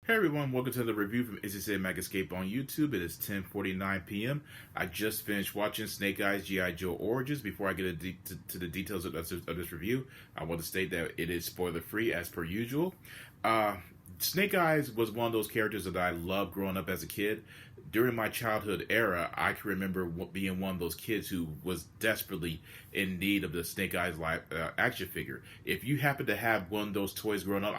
Hey everyone, welcome to the review from Is It Escape on YouTube. It is 10:49 p.m. I just finished watching Snake Eyes G.I. Joe Origins. Before I get to the details of this review, I want to state that it is spoiler free as per usual. Snake Eyes was one of those characters that I loved growing up as a kid. During my childhood era, I can remember being one of those kids who was desperately in need of the Snake Eyes live action figure. If you happen to have one of those toys growing up,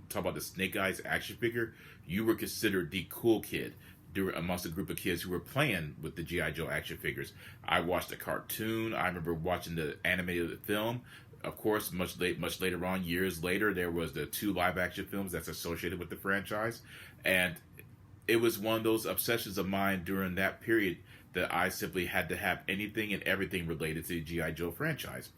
talk about the Snake Eyes action figure, you were considered the cool kid amongst a group of kids who were playing with the G.I. Joe action figures. I watched the cartoon. I remember watching the animated film. Of course, much later on, years later, there was the 2 live-action films that's associated with the franchise. And it was one of those obsessions of mine during that period that I simply had to have anything and everything related to the G.I. Joe franchise.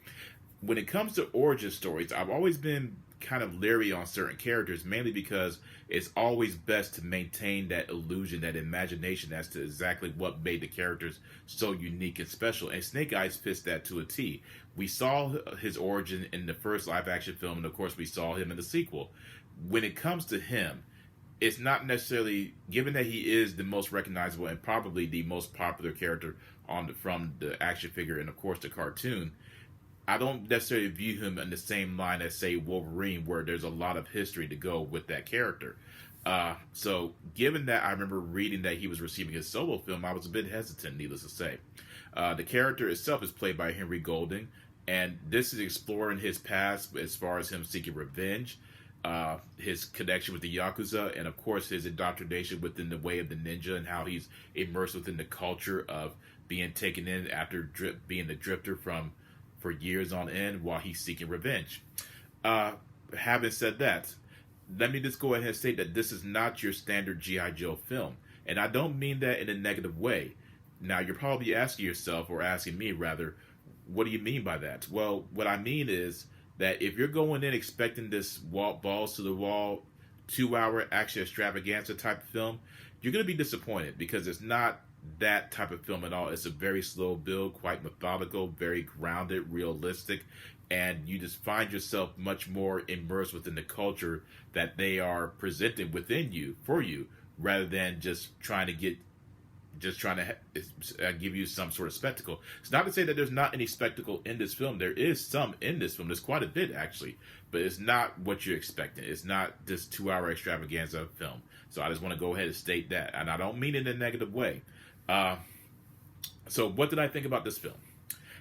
When it comes to origin stories, I've always been kind of leery on certain characters, mainly because it's always best to maintain that illusion, that imagination as to exactly what made the characters so unique and special. And Snake Eyes fits that to a T. We saw his origin in the first live-action film, and of course we saw him in the sequel. When it comes to him, it's not necessarily, given that he is the most recognizable and probably the most popular character from the action figure and of course the cartoon, I don't necessarily view him in the same line as, say, Wolverine, where there's a lot of history to go with that character. So given that I remember reading that he was receiving his solo film, I was a bit hesitant, needless to say. The character itself is played by Henry Golding, and this is exploring his past as far as him seeking revenge, his connection with the Yakuza, and of course his indoctrination within the way of the ninja and how he's immersed within the culture of being taken in after being the drifter for years on end while he's seeking revenge. Having said that, let me just go ahead and state that this is not your standard G.I. Joe film. And I don't mean that in a negative way. Now, you're probably asking yourself, or asking me rather, what do you mean by that? Well, what I mean is that if you're going in expecting this balls to the wall, 2-hour action extravaganza type of film, you're going to be disappointed, because it's not that type of film at all. It's a very slow build, quite methodical, very grounded, realistic, and you just find yourself much more immersed within the culture that they are presenting within you, for you, rather than just trying to give you some sort of spectacle. It's not to say that there's not any spectacle in this film. There is some in this film. There's quite a bit, actually. But it's not what you're expecting. It's not this 2-hour extravaganza film. So I just want to go ahead and state that. And I don't mean it in a negative way. So what did I think about this film?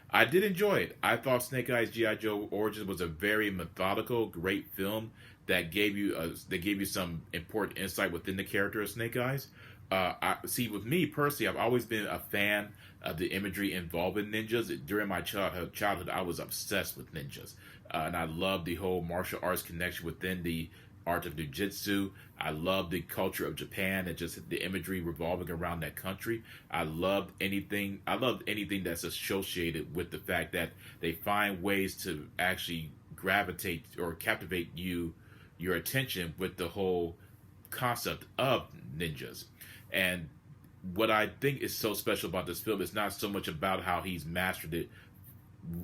I did enjoy it. I thought Snake Eyes G.I. Joe Origins was a very methodical, great film that gave you some important insight within the character of Snake Eyes. With me personally, I've always been a fan of the imagery involved in ninjas. During my childhood, I was obsessed with ninjas, and I loved the whole martial arts connection within the art of jiu-jitsu. I loved the culture of Japan and just the imagery revolving around that country. I loved anything that's associated with the fact that they find ways to actually gravitate or captivate your attention with the whole concept of ninjas. And what I think is so special about this film is not so much about how he's mastered it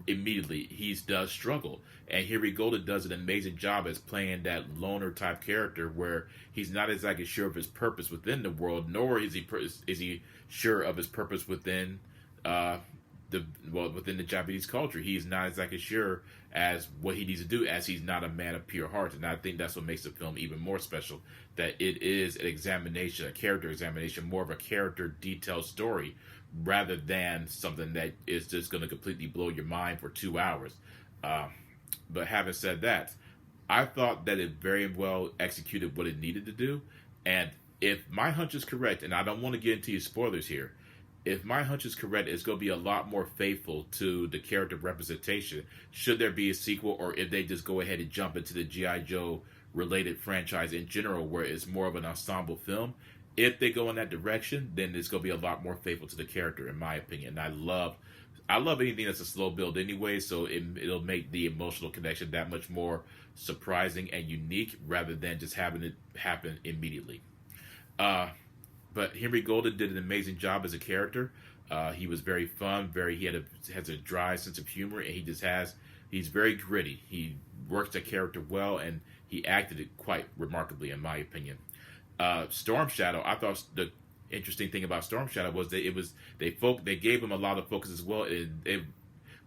immediately. He does struggle, and Henry Golding does an amazing job as playing that loner type character where he's not exactly sure of his purpose within the world, nor is he sure of his purpose within within the Japanese culture. He's not exactly sure as what he needs to do, as he's not a man of pure heart. And I think that's what makes the film even more special, that it is an examination, a character examination, more of a character detailed story, rather than something that is just going to completely blow your mind for 2 hours. But having said that, I thought that it very well executed what it needed to do. And if my hunch is correct, and I don't want to get into spoilers here, if my hunch is correct, it's going to be a lot more faithful to the character representation, should there be a sequel, or if they just go ahead and jump into the G.I. Joe related franchise in general, where it's more of an ensemble film. If they go in that direction, then it's going to be a lot more faithful to the character, in my opinion. I love anything that's a slow build anyway, so it'll make the emotional connection that much more surprising and unique, rather than just having it happen immediately. But Henry Golding did an amazing job as a character. He was very fun, has a dry sense of humor, and he's very gritty. He works the character well, and he acted it quite remarkably, in my opinion. Storm Shadow, I thought the interesting thing about Storm Shadow was that they gave him a lot of focus as well.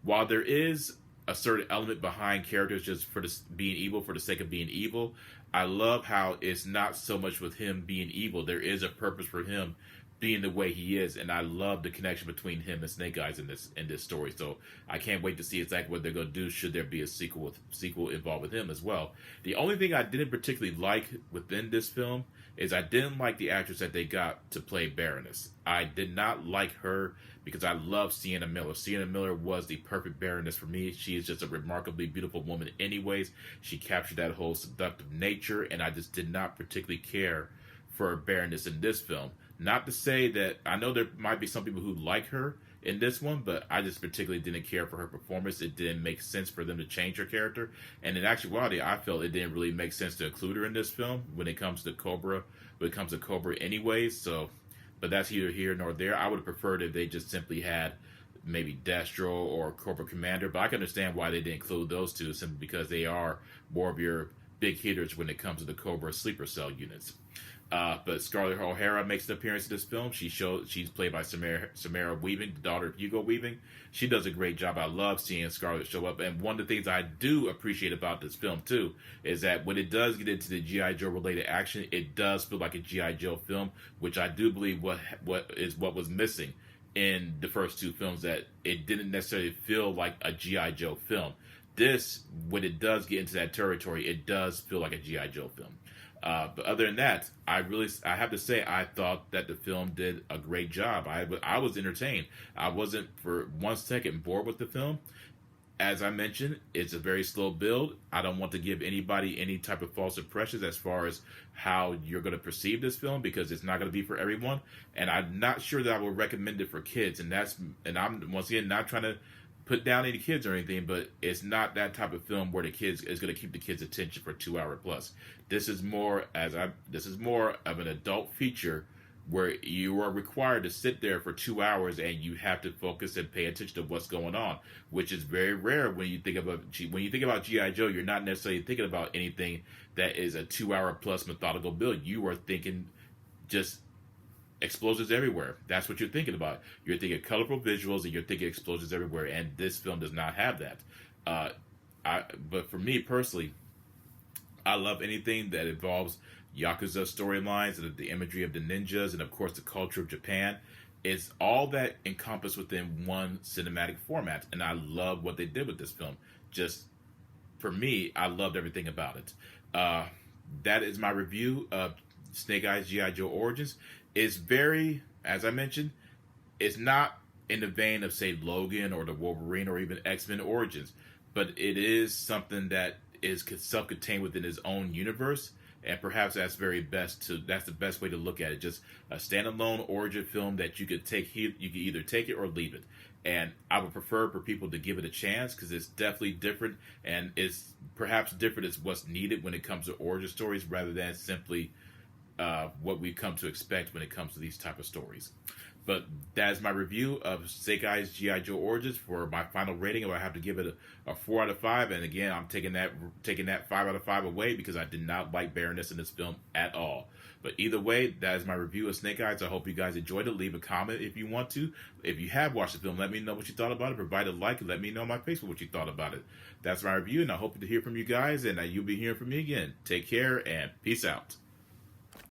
While there is a certain element behind characters just for being evil for the sake of being evil, I love how it's not so much with him being evil. There is a purpose for him being the way he is, and I love the connection between him and Snake Eyes in this story. So I can't wait to see exactly what they're going to do. Should there be a sequel involved with him as well? The only thing I didn't particularly like within this film is I didn't like the actress that they got to play Baroness. I did not like her because I love Sienna Miller. Sienna Miller was the perfect Baroness for me. She is just a remarkably beautiful woman anyways. She captured that whole seductive nature, and I just did not particularly care for Baroness in this film. Not to say that I know there might be some people who like her in this one, but I just particularly didn't care for her performance. It didn't make sense for them to change her character, and in actuality, I felt it didn't really make sense to include her in this film when it comes to Cobra. When it comes to Cobra, anyways. So, but that's neither here nor there. I would have preferred if they just simply had maybe Destro or Cobra Commander, but I can understand why they didn't include those two, simply because they are more of your big hitters when it comes to the Cobra sleeper cell units. But Scarlet O'Hara makes an appearance in this film. She's played by Samara Weaving, the daughter of Hugo Weaving. She does a great job. I love seeing Scarlet show up. And one of the things I do appreciate about this film, too, is that when it does get into the G.I. Joe related action, it does feel like a G.I. Joe film, which I do believe what was missing in the first two films, that it didn't necessarily feel like a G.I. Joe film. This, when it does get into that territory, it does feel like a G.I. Joe film. But other than that, I have to say, I thought that the film did a great job. I was entertained. I wasn't for 1 second bored with the film. As I mentioned, it's a very slow build. I don't want to give anybody any type of false impressions as far as how you're going to perceive this film, because it's not going to be for everyone. And I'm not sure that I would recommend it for kids. And I'm once again not trying to put down any kids or anything, but it's not that type of film where the kids is going to keep the kids' attention for 2 hours plus. This is more of an adult feature where you are required to sit there for 2 hours and you have to focus and pay attention to what's going on, which is very rare when you think about G.I. Joe. You're not necessarily thinking about anything that is a 2 hour plus methodical build. You are thinking just explosions everywhere. That's what you're thinking about. You're thinking colorful visuals and you're thinking explosions everywhere, and this film does not have that. But for me personally, I love anything that involves Yakuza storylines and the imagery of the ninjas and of course the culture of Japan. It's all that encompassed within one cinematic format, and I love what they did with this film. Just for me, I loved everything about it. That is my review of Snake Eyes G.I. Joe Origins. It's very, as I mentioned, it's not in the vein of, say, Logan or the Wolverine or even X-Men Origins, but it is something that is self-contained within its own universe, and perhaps that's the best way to look at it. Just a standalone origin film that you could either take it or leave it. And I would prefer for people to give it a chance, because it's definitely different, and it's perhaps different as what's needed when it comes to origin stories, rather than simply what we've come to expect when it comes to these type of stories. But that is my review of Snake Eyes G.I. Joe Origins. For my final rating, I have to give it a 4 out of 5. And again, I'm taking that 5 out of 5 away, because I did not like Baroness in this film at all. But either way, that is my review of Snake Eyes. I hope you guys enjoyed it. Leave a comment if you want to. If you have watched the film, let me know what you thought about it. Provide a like and let me know on my Facebook what you thought about it. That's my review, and I hope to hear from you guys, and you'll be hearing from me again. Take care, and peace out.